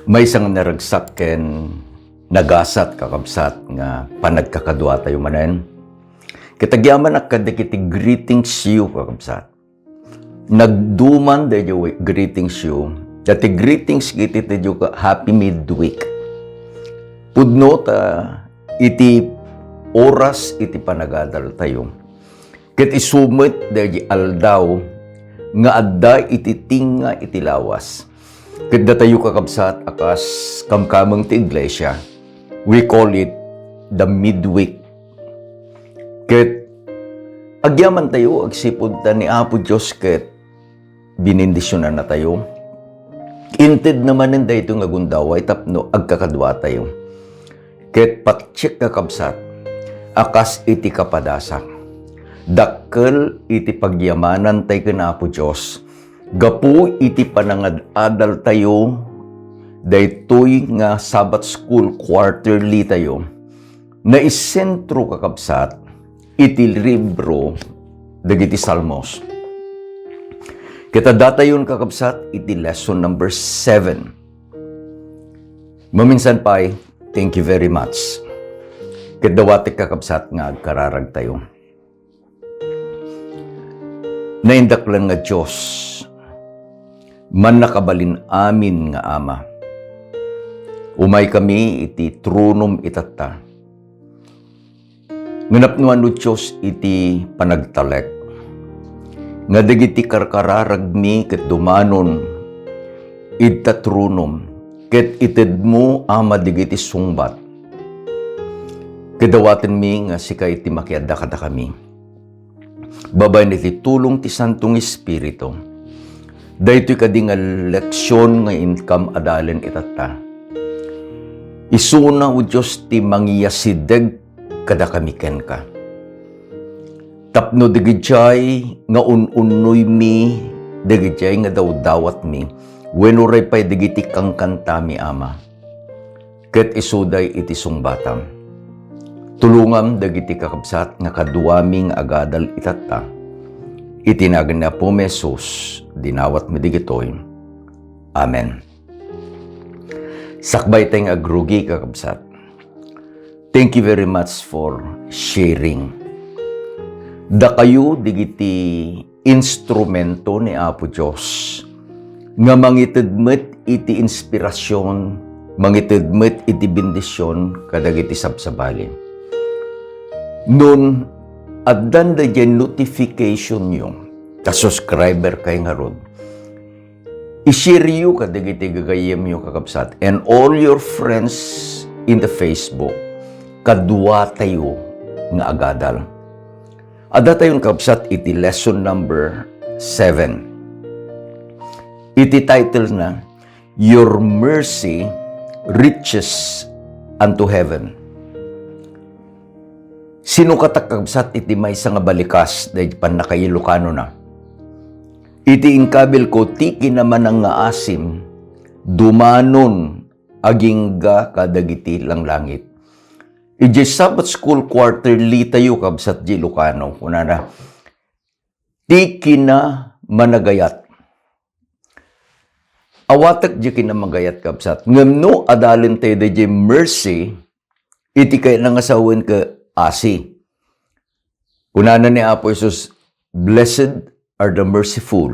May isang naragsak ken nagasat kakabsat nga panagkakadwa tayo manen. Kitagyaman akadikiti greetings you kakabsat. Nagduman dayo greetings you. Dati greetings kiti tayo ka happy midweek. Pudno ta iti oras iti panagadal tayo. Ket isumit dayo aldaw nga adda iti tinga iti lawas. Kada tayo kakabsat akas kamkamang ti iglesia, we call it the midweek. Ket agyaman tayo, agsipod ta ni Apo Diyos ket binindisyonan na tayo. Inted naman ninda ito nga gundaway tapno agkakadwa tayo. Ket patsyek kakabsat, akas iti kapadasak. Dakkel iti pagyamanan tayo kana Apo Diyos. Gapu iti panangadadal tayo, daytoy nga Sabbath School quarterly tayo, na isentro kakabsat, iti libro, dagiti Salmos. Kita datayon kakabsat, iti lesson number 7. Maminsan pa'y, thank you very much. Kadawatik kakabsat nga agkararag tayo. Naindaklan nga Diyos, man nakabalin amin nga Ama. Umay kami iti trunum itata. Nganapnuan no Diyos iti panagtalek. Nga dagiti karkararagmi ket dumanon ita trunum ket ited mo Ama digiti sungbat. Kedawaten mi nga sika iti makiadda kada kami. Babay niti tulong ti Santong Espiritu. Daytoy kadi nga leksyon nga income adalen itata. Isuna o Diyos ti mangiyasideg kada kami ken ka. Tapno digijay nga ununoy mi, digijay nga daw-dawat mi, wenuray pa'y digiti kang kantami Ama. Ket isuday iti sungbatam. Tulungam dagiti kakabsat nga kaduaming agadal itata. Itinagan na po Mesos, dinawat mi digitoy. Amen. Sakbay tayong agrugi kakabsat. Thank you very much for sharing. Da kayo digiti instrumento ni Apo Diyos nga mangitedmet iti inspirasyon, mangitedmet iti bendisyon kadagiti sabsabali. Nun addan da dyan notification yung ka-subscriber kay nga rod. I-share yu kadagiti gagayem yu kakabsat and all your friends in the Facebook kadwa tayo nga agadal. Ada tayong kakabsat iti lesson number 7. Iti title na Your Mercy Reaches unto Heaven. Sino katakabsat iti maysa nga balikas dahil pan nakayilokano na. Iti ingkabil ko tiki naman ang nga asim, dumanon agingga kadagiti lang langit. Iti Sabbath School quarterly tayo kabsat di Ilocano. Kunana, tiki na managayat. Awatak di kinamagayat kabsat. Ngamno adalin tayo di mercy, iti kaya nangasawin ka asi. Kunana ni Apo Jesus, blessed are the merciful,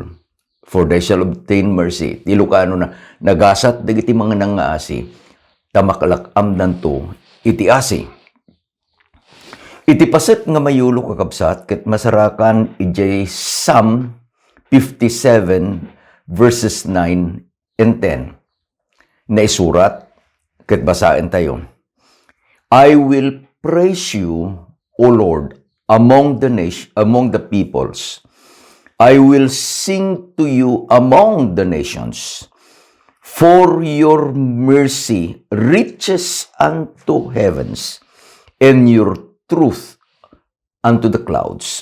for they shall obtain mercy. Ilocano na, nagasat dagiti mga nangaasi, tamakalakam danto, iti asi. Iti paset nga mayulo kakabsat, ket masarakan ijay Psalm 57 verses 9 and 10. Na isurat, ket basain tayo. I will praise you, O Lord, among the peoples. I will sing to you among the nations. For your mercy reaches unto heavens, and your truth unto the clouds.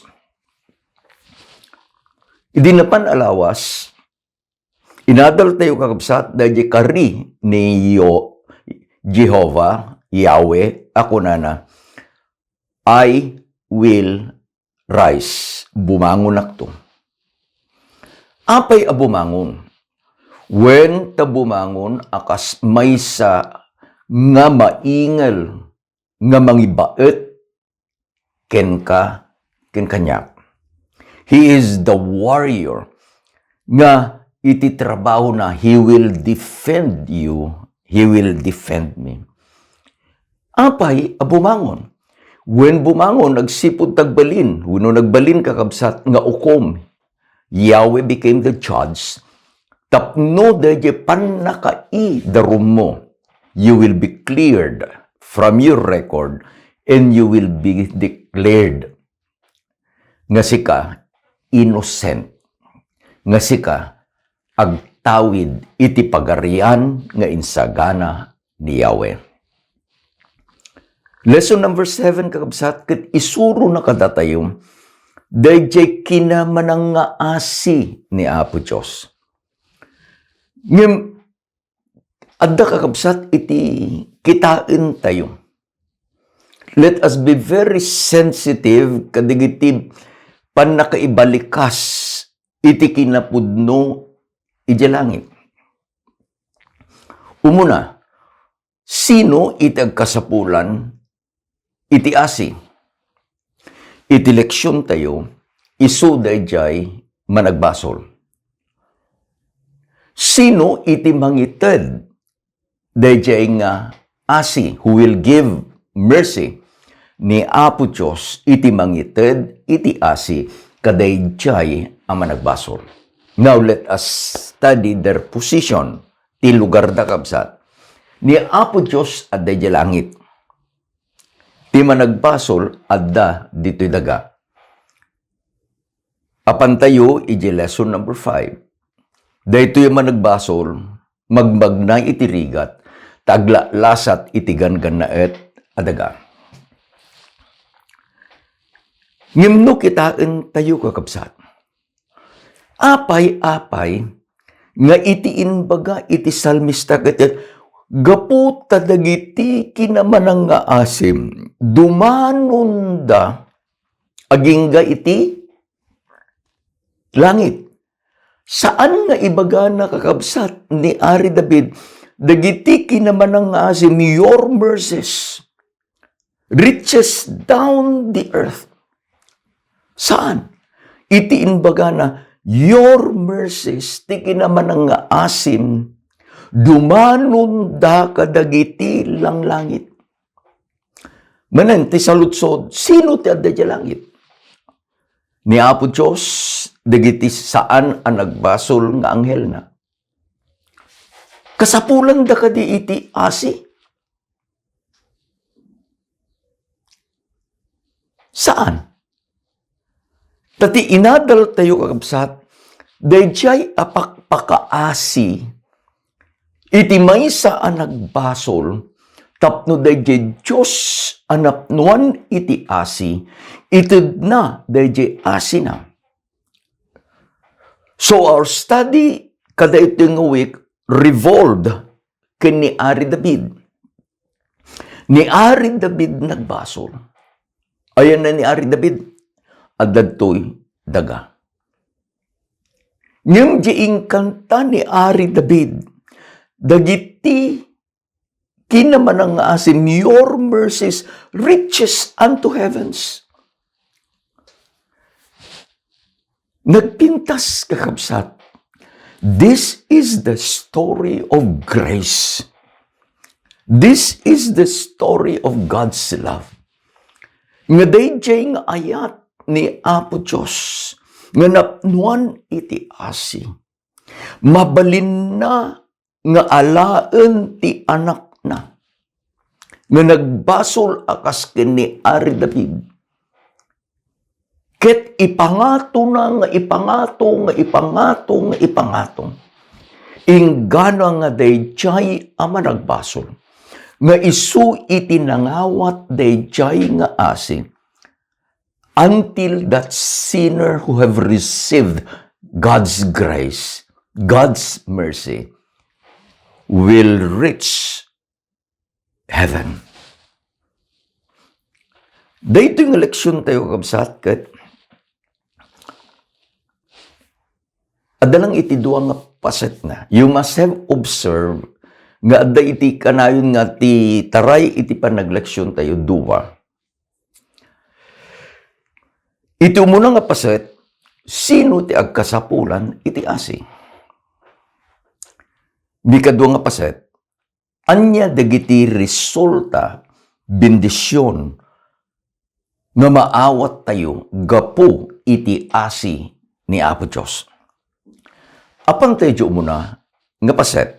Idinapan alawas, inadal tayo kakabsat, dahil kari ni Jehovah, Yahweh, ako na, I will rise. Bumangon akto. Apay abumangon. When tabumangon akas maysa nga maingal nga mangibaet ken kanya. He is the warrior nga iti trabaho na he will defend you, he will defend me. Apay bumangon. When bumangon nagsipod tagbalin, wenno nagbalin kakabsat nga ukom. Yahweh became the judge. Tapno dahi panakai darum mo. You will be cleared from your record and you will be declared nga sika innocent. Nga sika agtawid iti pagarian nga insagana ni Yahweh. Lesson number 7 kakabsat ket isuro na kadatayom dayjay kinamanang nga asi ni Apo Dios. Ngem adda kakabsat iti kitain tayo. Let us be very sensitive kadigiti panakaibalikas iti kinapudno iti langit. Umuna, sino iti agkasapulan iti asi? Iti leksyon tayo, isu dayjay managbasol. Sino iti mangited dayjay nga asi who will give mercy ni Apo Dios iti mangited iti asi kadayjay ang managbasol. Now let us study their position ti lugar da kabsat. Ni Apo Dios adda di langit. Ti managbasol adda dito'y daga. Apan tayo iti lesson number 5. Daytoy managbasol magmagnay iti rigat taglalasat iti gangannaet adaga. Ngimno kitain tayo kakabsat. Apay-apay nga iti inbaga iti salmista ket gapu tadagiti kinamanang nga asim dumanon da agingga iti langit. Saan nga ibaga na kakabsat ni Ari David dagiti kinamanang nga asim your mercies reaches down the earth. Saan? Iti inbaga na your mercies ti kinamanang nga asim dumanon da kadagiti lang langit. Manen ti salutsod, sino ti adda di langit? Ni Apo Dios, dagiti saan ang nagbasol nga anghel na. Kasapulan da kadi iti asi. Saan? Tati inadal tayo kakabsat, dayjay apakpakaasi iti maysa ang nagbasol, tapno dayjay Diyos anapnuan iti asi, ited na dayjay asi na. So our study kada ito nga week revolved ken ni Ari David. Ni Ari David nagbasol. Ayan na ni Ari David, adadtoy daga. Ngem di ingkanta ni Ari David, dagiti kinamanang nga asim, your mercies reaches unto heavens. Nagpintas kakabsat. This is the story of grace. This is the story of God's love. Nga dayjay nga ayat ni Apo Dios nga napnuan iti asi. Mabalin na nga alaen ti anak na. Nga nagbasol akas ken ni Ari David. Ket ipangato na nga ipangato. Inggana nga dayjay ama nagbasol. Nga isu iti nangawat dayjay nga asi. Until that sinner who have received God's grace, God's mercy, will reach heaven. Dito yung leksyon tayo kabsat kat adalang iti duwa nga paset na. You must have observed nga adda iti kanayon nga ti taray iti panagleksyon tayo duwa. Iti umuna nga paset, sino ti agkasapulan iti asi? Bikadwa nga paset, anya dagiti resulta, bendisyon, nga maawat tayo gapo iti asi ni Apo Diyos. Apang tayo muna, nga paset,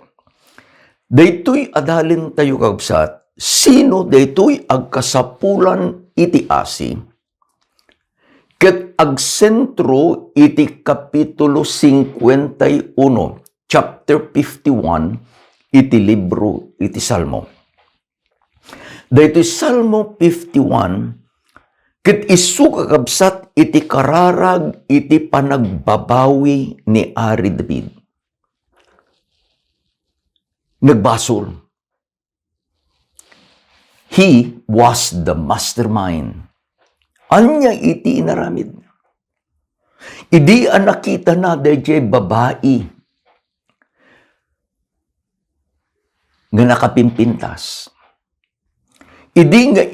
daytoy adalin tayo kabsat, sino daytoy agkasapulan iti asi, ket agsentro iti Kapitulo 51, chapter 51, iti libro iti Salmo. Daytoy Salmo 51, ket isu kakabsat iti kararag iti panagbabawi ni Ari David. Nagbasol. He was the mastermind. Anya iti inaramid. Idi ang nakita na dayjay babae nga nakapimpintas. Idi nga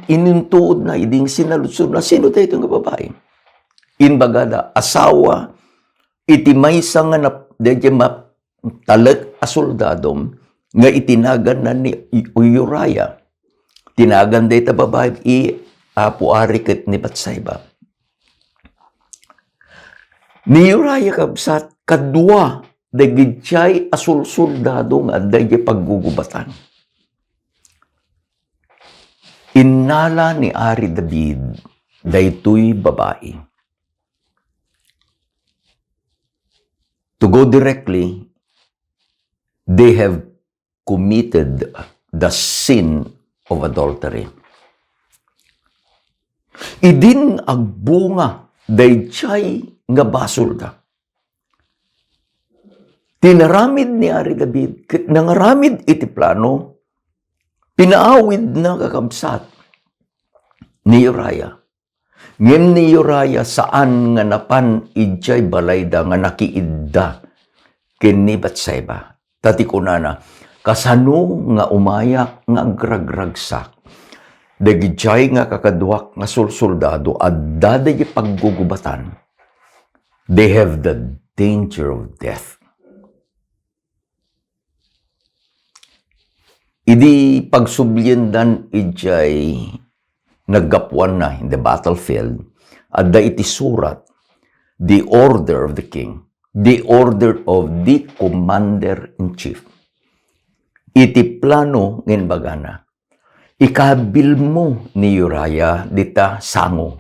inuntuod na, idi nga sinaludsod na, sino tayo itong babae? Inbagada, asawa, iti maysa nga dayjay talag a soldadom nga itinagan na ni Uriah. Tinagan day ta babae Apo Ari ket ni Batseba. Ni Uriah kabsat kadua dagiti asul-soldado nga dayjay paggugubatan. Innala ni Ari David daytoy babae. To go directly, they have committed the sin of adultery. Idin agbunga dayjay nga basol da. Tinaramid ni Ari David, ket nangaramid iti plano, pinaawid na kakabsat ni Uriah. Ngem ni Uriah saan nga napan ijay balayda nga nakiidda ken ni Batseba. Tati kunana, kasano nga umayak nga agragragsak. Dagijay nga kakaduak nga soldado at daday paggugubatan. They have the danger of death. Idi pagsubyendan ijay naggapuan na in the battlefield at da iti surat the order of the king, the order of the commander-in-chief. Iti plano ngin bagana, ikabil mo ni Uriah dita sango.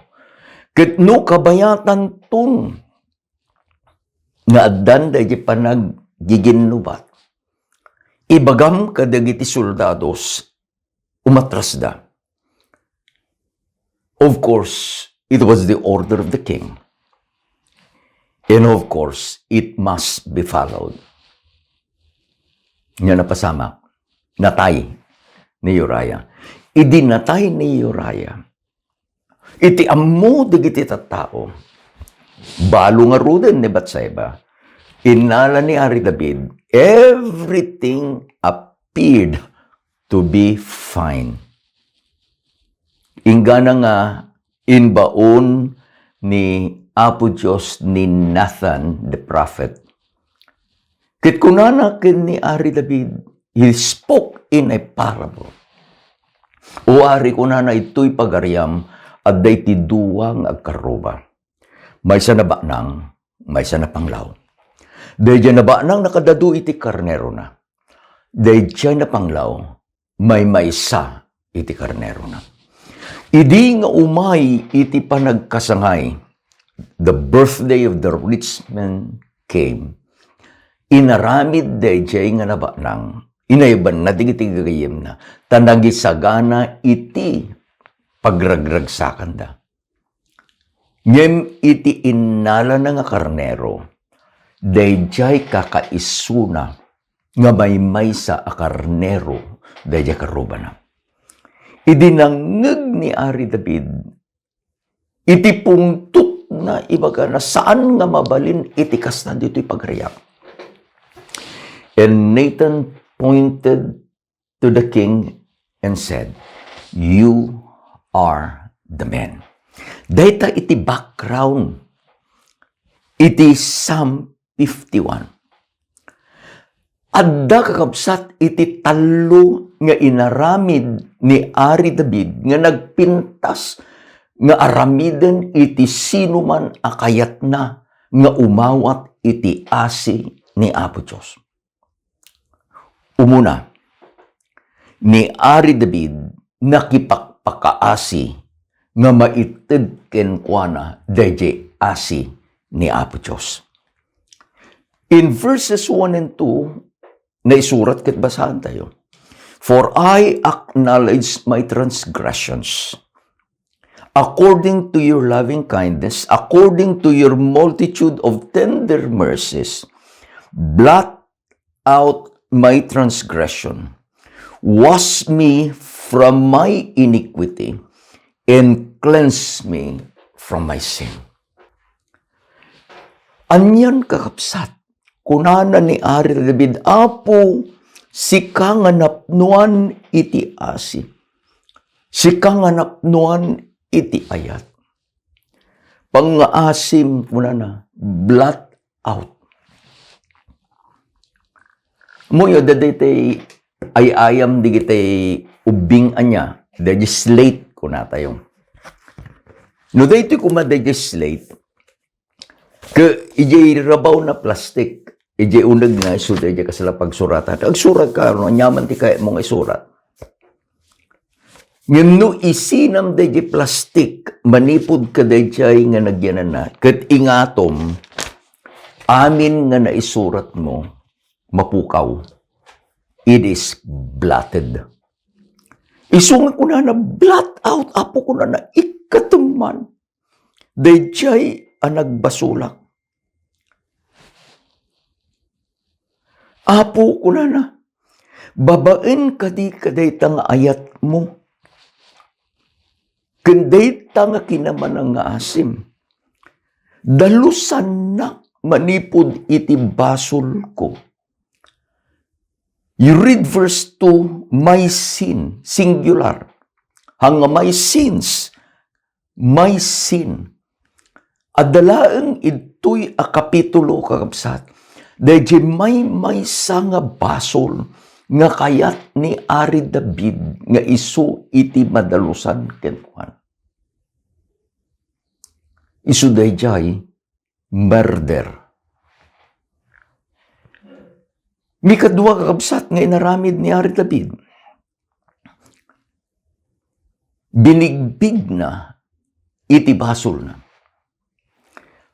Ket no kabayatan tun nga addan dayjay panaggiginnubat. Ibagam kadagiti soldados umatras da. Of course, it was the order of the king. And of course, it must be followed. Nga napasama, natay ni Uriah. Idi natay ni Uriah. Iti ammo digiti tattao. Balo nga ruden ni Batseba. Inala ni Ari David, everything appeared to be fine. Ingana nga inbaon ni Apo Diyos ni Nathan the prophet. Ket kunana ken ni Ari David, he spoke in a parable. O Ari kunana ito'y pagaryam at dayti duwang agkaruba. May sa nabanang, may sa napanglaw. Dayjay nabanang nakadadu iti karnero na. Dayjay napanglaw, may maysa iti karnero na. Idi nga umay iti panagkasangay, the birthday of the rich man came. Inaramid dayjay nga nabanang, inayban na digiti gagayem na, tanagisagana iti pagragragsakan da. Ngem iti innala na nga karnero, dayjay kakaisuna nga maysa a karnero dayjay karuba na. Idinangeg ni Ari David, iti pungtot na ibaga na saan nga mabalin itikas na dito'y pagriyak. And Nathan pointed to the king and said, "You are the man." Data iti background. Iti Psalm 51. Adda kakabsat iti talo nga inaramid ni Ari David nga nagpintas nga aramiden iti sinuman akayat na nga umawat iti asi ni Apo Diyos. Umuna, ni Ari David nakipagpakaasi nga maited kenkwana dayjay asi ni Apo Diyos. In verses 1 and 2, naisurat ket basahan tayo. For I acknowledge my transgressions. According to your loving kindness, according to your multitude of tender mercies, blot out my transgression. Wash me from my iniquity and cleanse me from my sin. Anyan kakapsat, kunana ni Ari David, Apo, sika nga napnuan iti asi. Sika nga napnuan iti ayat. Pangaasim kunana, blot out. Muyo daday ay ayam di kitay ubing anya, legislate ko na tayo. No daytoy kuma-legislate, ke ijay rabaw na plastic, ijay unag na isuda ijay kasala pagsuratan. Ang surat ka, no, nyaman ti kaya mong isurat. Ngayon no isinam dayjay plastic, manipod ka dayjay nga nagyanan na, ket ingatom, amin nga naisurat mo, mapukaw. It is blotted. Isungan ko na blot out, apo ko na ikatuman. Dayjay ang nagbasulak. Apo ko na babaen kadi kadayta nga ayat mo. Kandayta nga kinaman ang asim. Dalusan na manipod iti basol ko. You read verse 2, my sin, singular. Hanga my sins, my sin. Adalaang ito'y a kapitulo kakabsat. Dahil may nga basol nga kayat ni Ari David nga isu iti madalusan kenkuan. Isu dayjay murder. May kadwa kakabsat nga inaramid ni Ari David. Binigbig na iti basol na.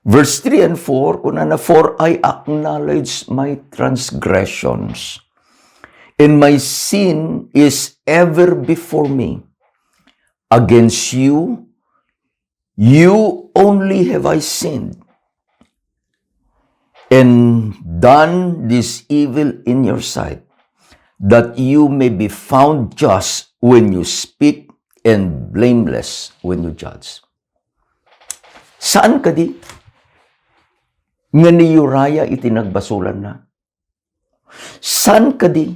Verse 3 and 4, kunana, for I acknowledge my transgressions, and my sin is ever before me. Against you, you only have I sinned, and done this evil in your sight, that you may be found just when you speak and blameless when you judge. Saan ka di? Nga ni Uriah itinagbasulan na. Saan ka di?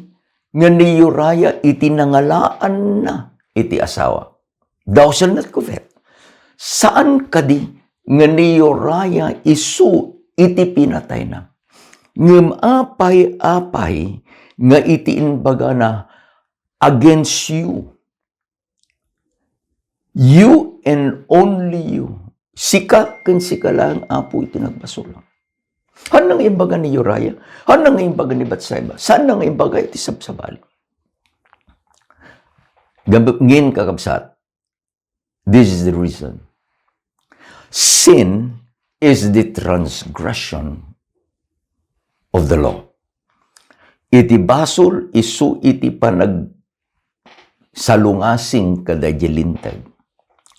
Nga ni Uriah itinangalaan na iti asawa. Thou shalt not covet. Saan ka di? Nga ni Uriah isu iti pinatay na. Ngem apay-apay nga iti inbaga na against you. You and only you. Sika ken sika lang apo iti nagbasulang. Hanang imbaga ni Uriah? Hanang imbaga ni Bathsheba? Saan nang imbaga iti sabsabali? Ngin kakabsat, this is the reason. Sin is the transgression of the law. Iti basol isu iti panag salungasing kadayjay lintag.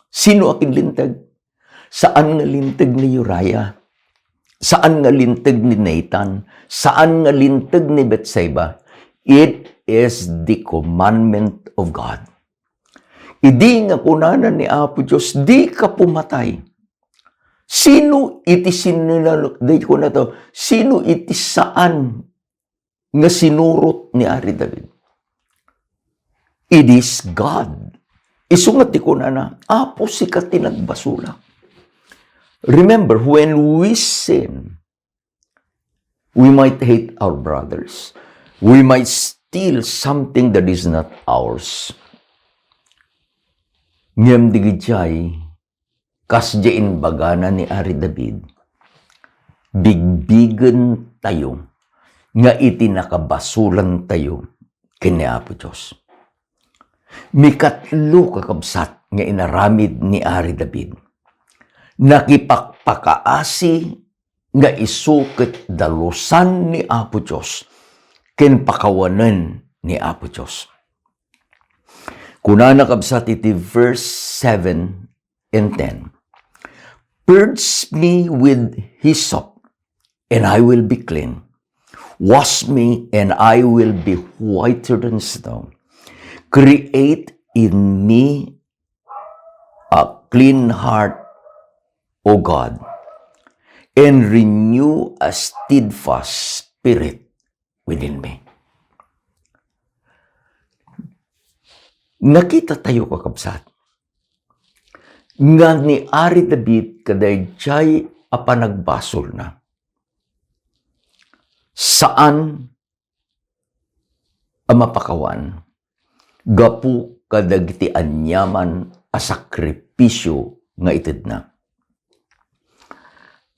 Sino akin lintag? Saan nga lintag ni Uriah? Saan nga lintag ni Nathan? Saan nga lintag ni Bathsheba? It is the commandment of God. Idi nga kunana ni Apo Diyos, di ka pumatay. Sino iti ko na to, sino iti saan nga sinurot ni Ari David? It is God. Isungat ko na, apo si kati nagbasula. Remember, when we sin, we might hate our brothers. We might steal something that is not ours. Ngem digijay, kasjain bagana ni Ari David, bigbigan tayo, nga iti nakabasulan tayo, kini Apo Diyos. Mikatlo kakabsat nga inaramid ni Ari David, nakipakpakaasi nga isukit dalusan ni Apo Diyos, ken pakawanan ni Apo Diyos. Kuna nakabsat iti verse 7 and 10. Purge me with hyssop, and I will be clean. Wash me, and I will be whiter than snow. Create in me a clean heart, O God, and renew a steadfast spirit within me. Nakita tayo kakabsat, nga ni Ari David kadayjay apanagbasol na. Saan ang mapakawan? Gapu kadagiti anyaman a sakripisyo nga itid na.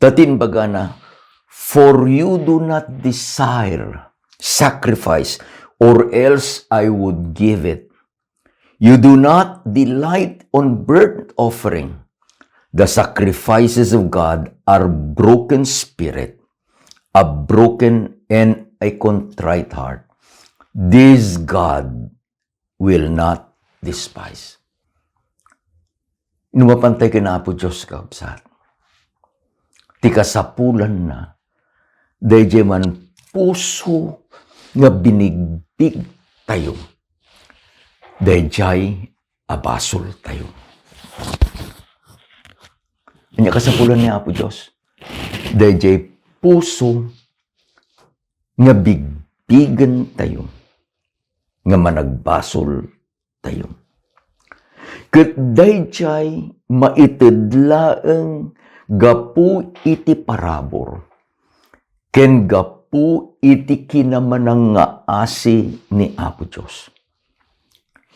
Tatin baga na, for you do not desire sacrifice, or else I would give it. You do not delight on burnt offering. The sacrifices of God are broken spirit, a broken and a contrite heart. This God will not despise. Inumapantay ka na po Diyos kaabsat. Ti kasapulan na, dayjay man puso nga binigbig tayo. Dayjay abasol tayo. Anya kasapulan ni Apo Diyos. Dayjay puso nga bigbigan tayo. Nga managbasol tayo. Ket dayjay maitidlaeng gapu iti parabor. Ken gapu iti kinamanang nga asi ni Apo Diyos.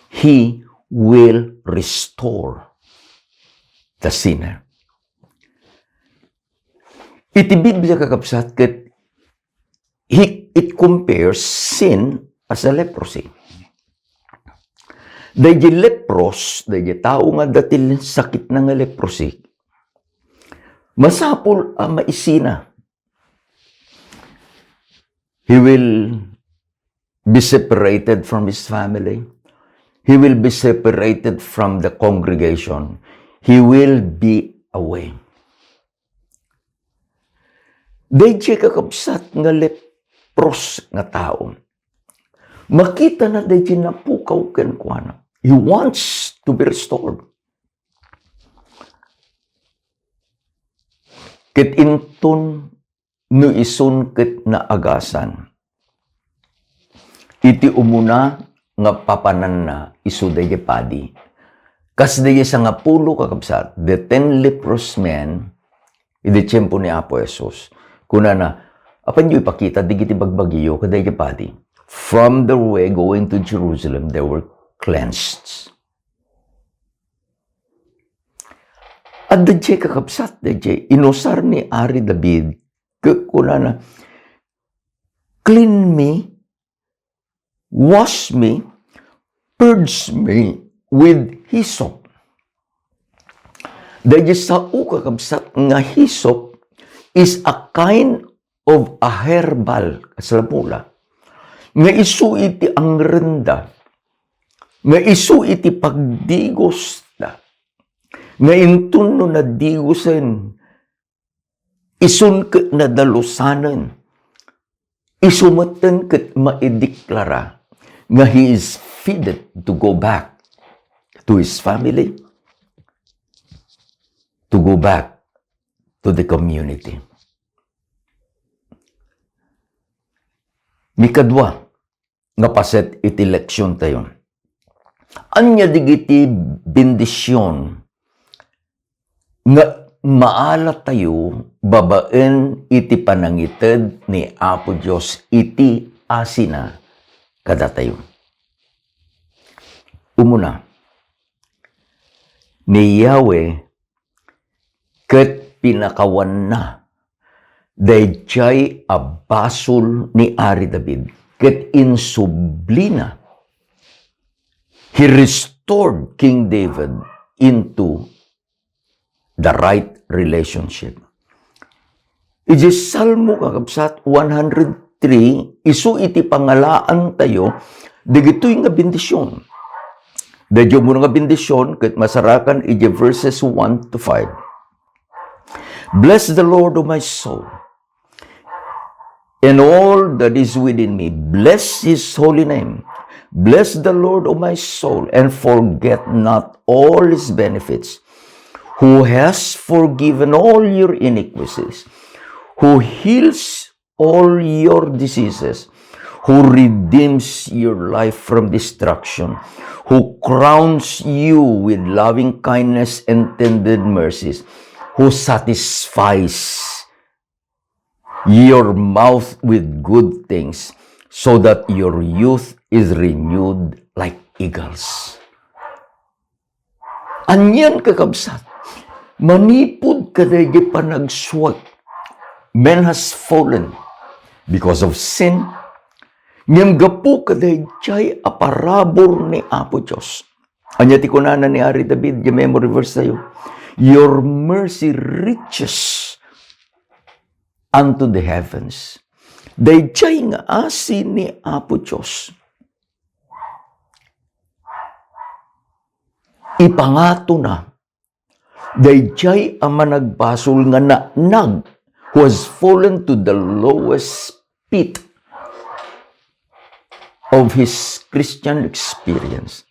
He will restore the sinner. Iti Biblia kakabsat ket it compares sin as a leprosy. Dayjay lepros, dayjay tao nga datil sakit na nga leprosy, masapul ang maisina. He will be separated from his family. He will be separated from the congregation. He will be away. Dayjay kakabsat nga lepros nga tao. Makita na dayjay napukaw ken kuana. He wants to be restored. Ket inton no isun ket na agasan. Iti umuna nga papanan na isu dayjay padi. Kas dayjay sa nga pulo kakabsat, the 10 leprous men, iti tiyempo ni Apo Jesus, kuna na, apan yu ipakita, digiti bagbagiyo, kadayjay padi. From the way going to Jerusalem, they were cleansed. At dayjay kakabsat, dayjay, inusar ni Ari David, kuna na, clean me, wash me, purge me with hyssop. Dahil sa kakabsat nga hyssop is a kind of a herbal, kasalamula, nga isu iti ang renda, nga isu iti pagdigos na, nga intun no na digosen, isun ket na dalusanan, isumatan ket maideklara, nga he is fitted to go back to his family, to go back to the community. Mikadwa, nga paset iti leksyon tayo. Anya digiti bendisyon nga maala tayo babaen iti panangited ni Apo Diyos iti asina kada tayo. Umuna, ni Yahweh ket pinakawan na dayjay abasol ni Ari David ket insublina. He restored King David into the right relationship. Iti Salmo kakabsat 103, isu iti pangalaan tayo, digito'y nga bendisyon. Dadyo mo nga bendisyon, ket masarakan iti verses 1 to 5. Bless the Lord, O my soul, and all that is within me. Bless His holy name. Bless the Lord, O my soul, and forget not all His benefits, who has forgiven all your iniquities, who heals all your diseases, who redeems your life from destruction, who crowns you with loving kindness and tender mercies, who satisfies your mouth with good things, so that your youth is renewed like eagles. Anyan kakabsat, manipod kaday di panagsuwag. Man has fallen because of sin. Ngam gapu kaday jay aparabor ni Apo Diyos. Anya ti kunana ni Ari David, yung memory verse tayo. Your mercy reaches unto the heavens. Dayjay nga asin ni Apo Diyos. Ipangato na, dayjay ang managbasol nga nag who has fallen to the lowest pit of his Christian experience.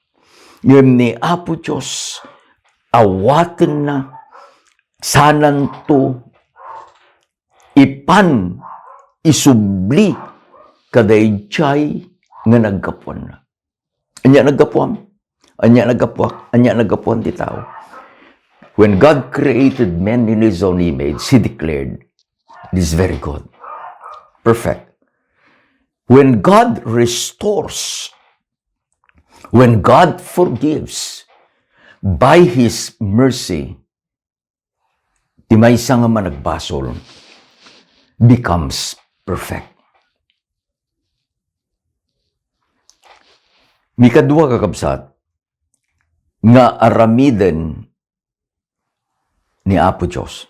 Ngayon ni Apo Diyos, awatin na, sanan to, ipan, isubli, kadayjay nga nagkapuan na. Anya nagkapuan? Anya nagkapuak? Anya nagkapuan ti tao? When God created man in His own image, He declared, "This is very good." Perfect. When God restores, when God forgives, by His mercy, di may isa nga managbasol, becomes perfect. Mikadua kakabsat, nga aramiden ni Apo Diyos.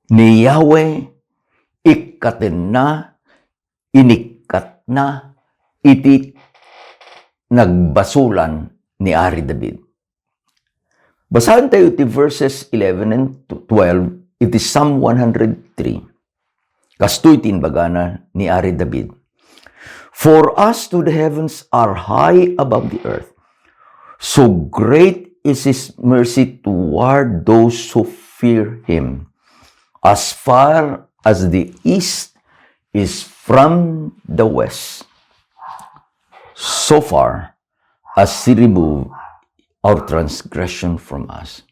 Ni Yahweh, ikaten na, inikat na, iti nagbasulan ni Ari David. Basahan tayo iti verses 11 and 12, iti Psalm 103. Kastoy tinbagana ni Ari David. For us to the heavens are high above the earth, so great is His mercy toward those who fear Him. As far as the east is from the west, so far as He removed our transgression from us.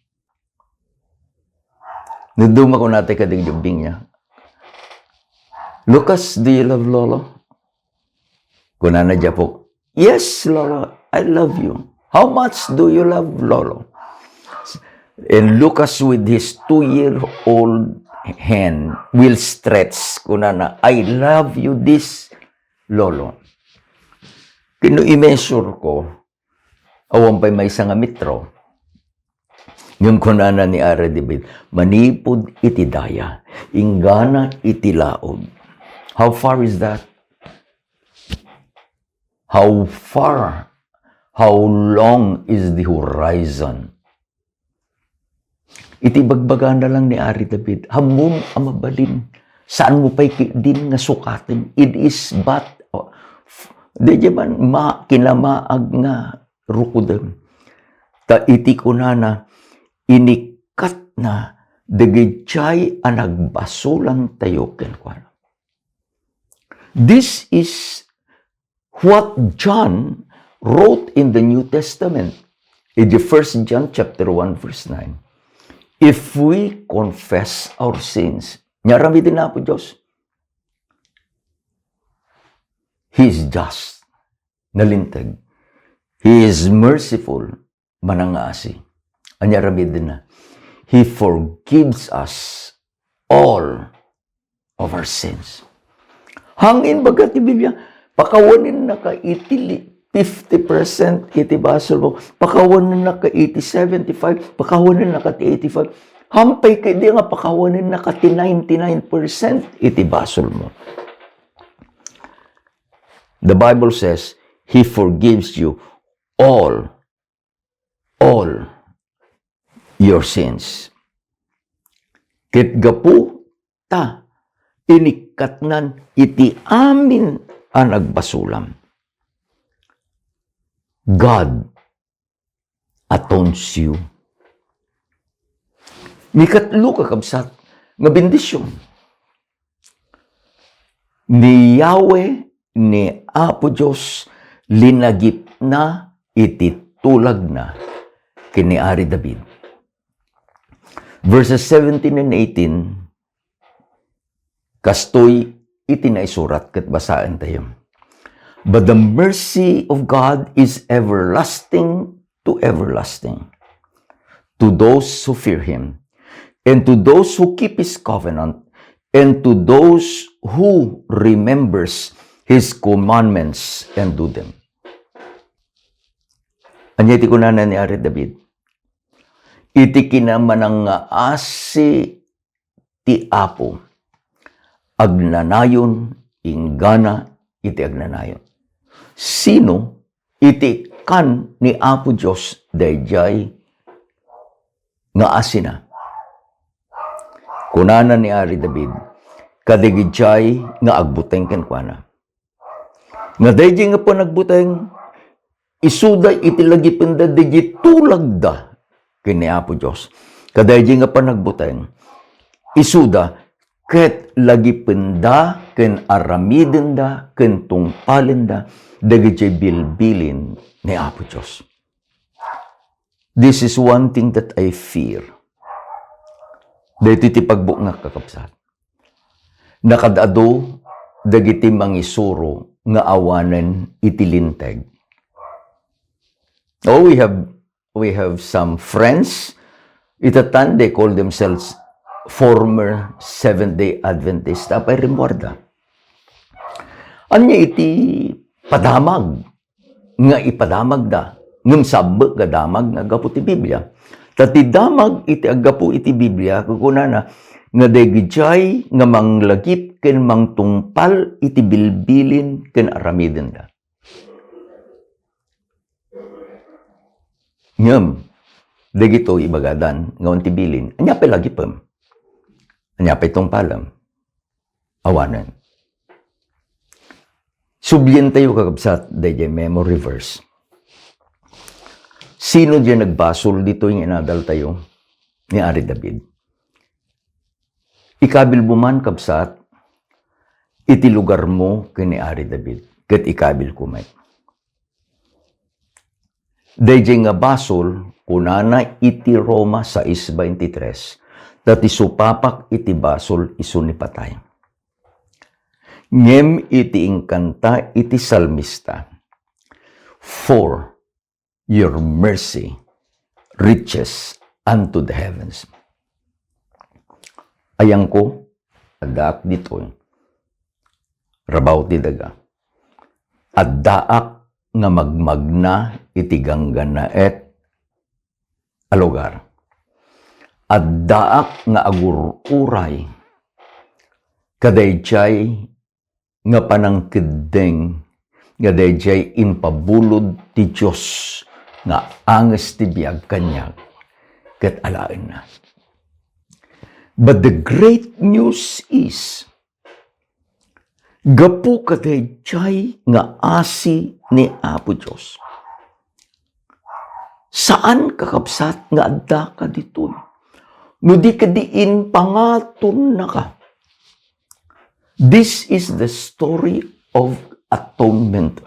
Naduma ko natin kadigyubing niya. Lucas, do you love Lolo? Kunana dya po, yes, Lolo, I love you. How much do you love Lolo? And Lucas with his 2-year-old hand will stretch. Kunana, I love you this, Lolo. Kino i-measure ko, awan pa'y may isang metro. Yung kunana ni Ari David, manipod iti daya, ingana iti laod. How far is that? How far? How long is the horizon? Iti bagbagan na lang ni Ari David, hamon ang mabalin. Saan mo pa'y din nga sukatin? It is but, di man kinamaag nga rukudem. Ta iti kunana, inikat na dagiti ang nagbasulan tayo kenkwana. This is what John wrote in the New Testament. In the 1 John chapter 1 verse 9. If we confess our sins, nyarami din na po Diyos. He is just, nalintag. He is merciful, manangaasi. Anyarami din na. He forgives us all of our sins. Hangin bagat ti Biblia, pakawanin na ka itili 50% iti basol mo, pakawanin na ka iti 75, pakawanin na ka ti 85, hampay ka di nga pakawanin na ka ti 99% iti basol mo. The Bible says, He forgives you all your sins. Ket gapu ta, inikatnan iti amin ang nagbasulam. God atones you. Mikatlo kakabsat nga bendisyon. Ni Yahweh ni Apo Diyos linagip na iti tulag na kini Ari David. Verses 17 and 18 kastoy iti naisurat ket basaan tayo. But the mercy of God is everlasting to everlasting to those who fear Him, and to those who keep His covenant, and to those who remembers His commandments and do them. Anya iti kunana ni Ari David. Iti kinamanang nga asi ti Apo. Agnanayon, inggana, iti agnanayon. Sino iti kan ni Apo Diyos dayjay nga asina? Kunana ni Ari David, kadigijay nga agbuteng kenkwana. Nga dayjay nga po nagbuteng, isuday iti lagi penda dayjay tulag da kini Apo Diyos. Kadayjay nga pa nagbuteng, isuda ket lagi penda ken aramiden da ken tungpalen da dagiti bilbilin ni Apo Diyos. This is one thing that I fear. Dito iti pagbuk nga kakabsat. Nakadado dagiti mangisuro nga awanen iti linteg. Oh, we have some friends. Itatan, they call themselves former Seventh-day Adventist. Apay rimwarda. Anya iti padamag. Nga ipadamag da. Ngem sabbe nga damag nga agapu ti Biblia. Tati damag iti agapu iti Biblia kukunana nga dayjay nga manglagip ken mangtungpal iti bilbilin ken aramiden da. Ngem dagito ibagadan nga ti bilin. Anya pa lagipem. Anya pa tungpalam. Awanan. Subyen tayo kakabsat dayjay memory verse. Sino diyan nagbasol dito yung inadal tayo ni Ari David? Ikabil mo man kabsat, iti lugar mo kini Ari David, ket ikabil kumay. Dayjay nga basol, kunana iti Roma 6:23, dati supapak iti basol isu ni patay. Ngem iti ingkanta iti salmista, for your mercy reaches unto the heavens. Ayang ko, adaak dito, rabaw ti daga. Adaak nga magmagna iti ganggan na et alugar. Adaak nga agururay kadayjay nga panangkedeng nga dayjay inpabulod ti Diyos nga anges ti biag kanyag ket alaen na. But the great news is gapu kadayjay nga asi ni Apo Diyos. Saan kakabsat nga adda ka ditoy? No di ka diin pangaton na ka. This is the story of atonement.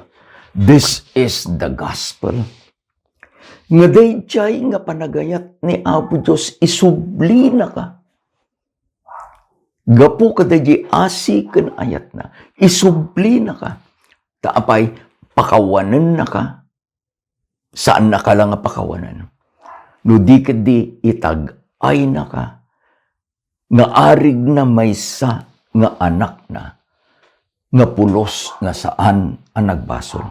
This is the gospel. Nga dayjay nga panagayat ni Apo Diyos, isubli na ka. Gapu ka dayjay asi kan ayat na, isubli na ka. Taapay, pakawanan na ka. Saan na ka lang nga pakawanan? No di ka di itag-ay na ka. Nga arig na maysa nga anak na, nga pulos nga saan ang nagbasol.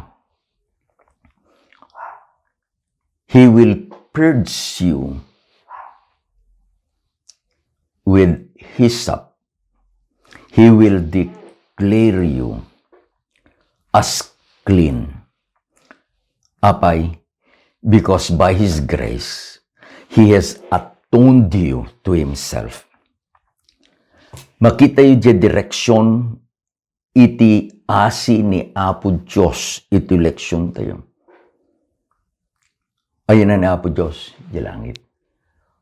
He will purge you with hyssop. He will declare you as clean. Apay, because by His grace, He has atoned you to Himself. Makita yung di direksyon, iti asi ni Apo Diyos, iti leksyon tayo. Ayun na ni Apo Diyos, di langit.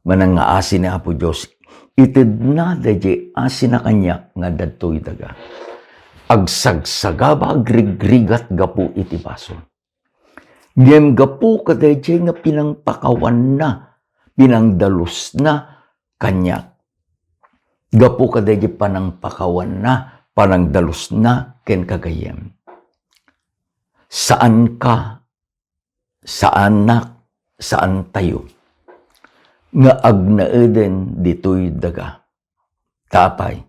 Manang nga asi ni Apo Diyos, itid na di asi na kanya nga dadtoy daga. Agsagsagaba, agrigrigat gapu iti baso. Ngem gapu kadayjay nga pinangpakawan na, pinangdalus na kanya. Gapu kadayjay panangpakawan na, panangdalus na ken kagayem. Saan ka? Saan na? Saan tayo? Nga agnaeden ditoy daga. Tapay.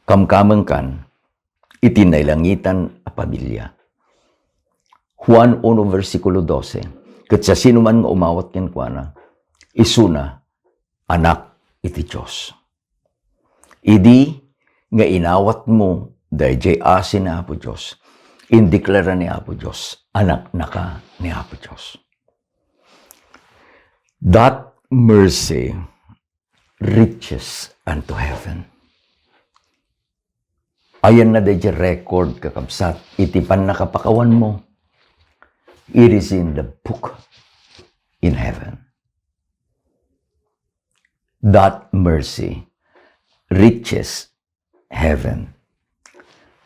Kamkamang kan, itinailangitan a pamilya. Juan 1 versikulo 12. Kat sa sino man nga umawat ken kuana, isuna, anak iti Diyos. Idi nga inawat mo, dayjay asin na Apo Diyos, indeklara ni Apo Diyos, anak na ka ni Apo Diyos. That mercy reaches unto heaven. Ayan na dayjay record kakabsat, itipan na kapakawan mo. It is in the book in heaven. That mercy reaches heaven.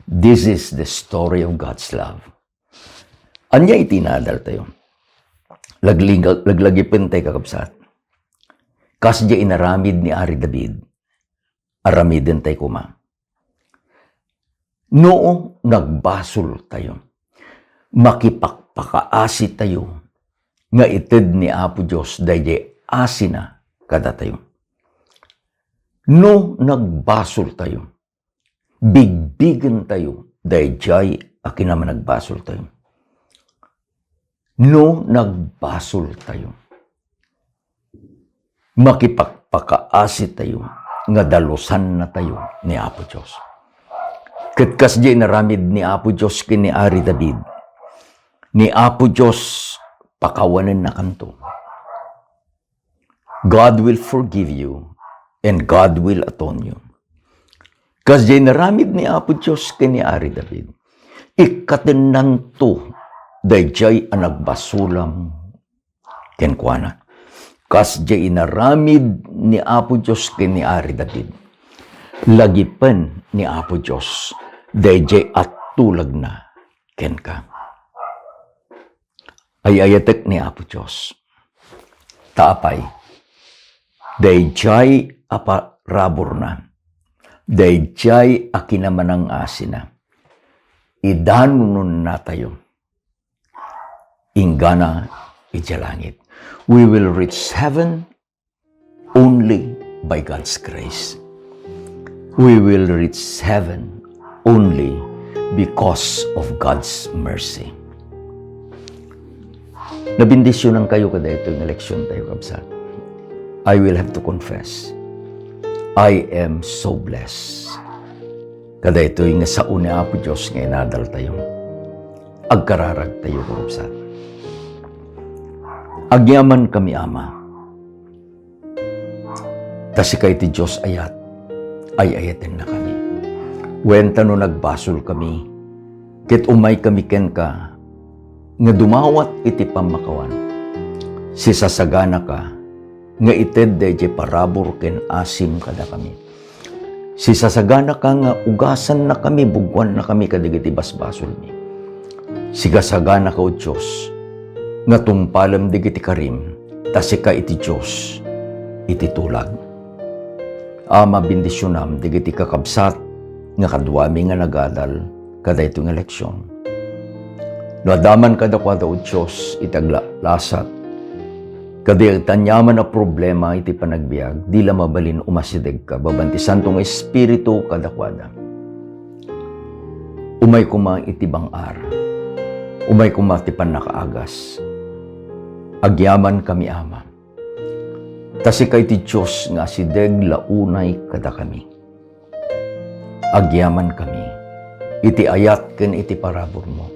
This is the story of God's love. Anya itinadal tayo. Laglagipin tayo kakabsat. Kasya inaramid ni Ari David. Aramidin tayo kuma. Noong nagbasol tayo, makipagpakaasi tayo, nga ited ni Apo Diyos, dayjay asina kada tayo. No nagbasol tayo, bigbigan tayo, dayjay akin naman nagbasol tayo. No nagbasol tayo, makipagpakaasi tayo, nga dalusan na tayo ni Apo Diyos. Katkas di naramid ni Apo Diyos kini Ari David, ni Apo Diyos pakawanan na kanto. God will forgive you and God will atone you. Kas di naramid ni Apo Diyos kini Ari David, ikatenanto dayjay ang nagbasulam kenkwana. Kas di naramid ni Apo Diyos kini Ari David, lagipan ni Apo Diyos dayjay at tulag na kenka. Ay ayatek ni Apo Diyos. Taapay, dayjay apa rabor na, dayjay akinamanang asina, idanunon na tayo, ingana ijalangit. We will reach heaven only by God's grace. We will reach heaven only because of God's mercy. Nabindisyonan kayo kada ito yung eleksyon tayo kabsat. I will have to confess, I am so blessed. Kada ito yung sa una Apo Diyos nga inadal tayo. Agkararag tayo kabsat. Agyaman kami Ama. Kasi kay ti Diyos ayat, ay ayatin na kami. Wenta no nagbasol kami, kit umay kami ken ka, nga dumawat iti pamakawan, si sasagana ka, nga ited deje parabor ken asim kada kami. Si sasagana ka nga ugasan na kami, bugwan na kami kadigiti basbasol ni. Sigasagana ka o Diyos, nga tumpalam digiti karim, tasika iti Diyos, iti tulag. Ama bendisyonam digiti kakabsat, nga kadwami nga nagadal, kada itong eleksyon. Nadaman kada kwada o Diyos, itaglasat, kada tanyaman na problema iti panagbiag, di la mabalin umasideg ka, babantisan tong espiritu kada kwada. Umay kuma iti bangar, umay kuma ti panakaagas, agyaman kami ama. Tasika iti Diyos nga sideg launay kada kami. Agyaman kami, iti ayat ken iti parabor mo.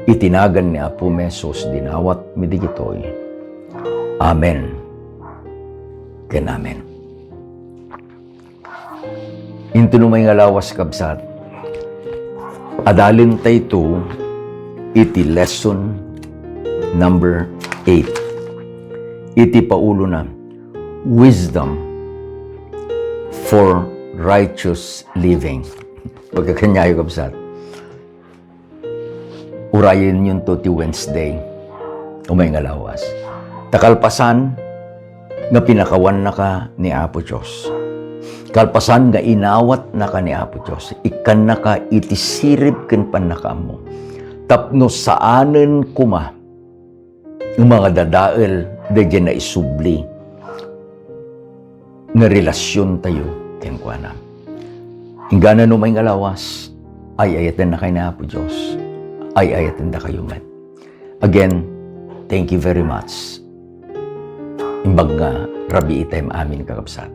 Itinagan ni Apo Mesos dinawat midigitoy. Amen. Ken amen. Into numay nga lawas kabsat, adalin tayo iti lesson number 8. Iti paulo na, wisdom for righteous living. Pagkakanyayo kabsat. Urayin yun to ti Wednesday. Umay nga lawas. Takalpasan nga pinakawan na ka ni Apo Diyos. Kalpasan nga inawat na ka ni Apo Diyos. Ikan na ka itisirip ken panakaam mo. Tapno saanen kuma ang mga dadael dadya na isubli nga relasyon tayo ken kuana. Ingana numay nga lawas, ay ayatan na kay ni Apo Diyos. Ay ayatan na kayo met. Again, thank you very much. Imbag nga, rabi itay amin kakabsat.